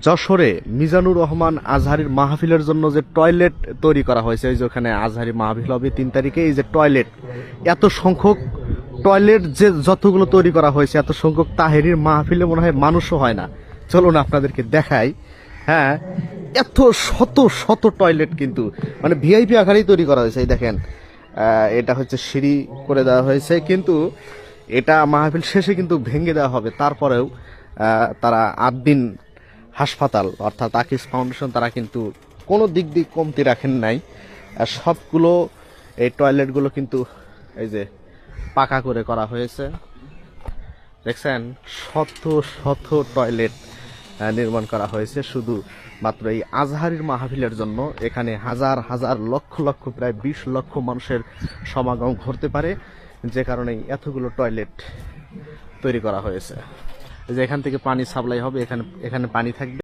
যশোরে মিজানুর রহমান আজহারীর মাহফিলের জন্য যে টয়লেট তৈরি করা হয়েছে, এই যে ওখানে আজহারী মাহফিল হবে 3 তারিখে, এই যে টয়লেট, এত সংখ্যক টয়লেট যে যতগুলো তৈরি করা হয়েছে, এত সংখ্যক তাহেরির মাহফিলে মনে হয় মানুষও হয় না। চলুন আপনাদেরকে দেখাই। হ্যাঁ, এত শত শত টয়লেট কিন্তু মানে ভিআইপি আকারেই তৈরি করা হয়েছে। এই দেখেন, এটা হচ্ছে সিঁড়ি করে দেওয়া হয়েছে, কিন্তু এটা মাহফিল শেষে কিন্তু ভেঙে দেওয়া হবে। তারপরেও তারা 8 দিন হাসপাতাল অর্থাৎ আকিস ফাউন্ডেশন তারা কিন্তু কোনো দিক দিয়ে কমতি রাখেন নাই। সবগুলো এই টয়লেটগুলো কিন্তু এই যে পাকা করে করা হয়েছে, দেখছেন, শত শত টয়লেট নির্মাণ করা হয়েছে শুধু মাত্র এই আজহারীর মাহফিলের জন্য। এখানে হাজার হাজার লক্ষ লক্ষ প্রায় 20 লক্ষ মানুষের সমাগম ঘটতে পারে, যে কারণে এতগুলো টয়লেট তৈরি করা হয়েছে। যে এখান থেকে পানি সাপ্লাই হবে, এখানে পানি থাকবে।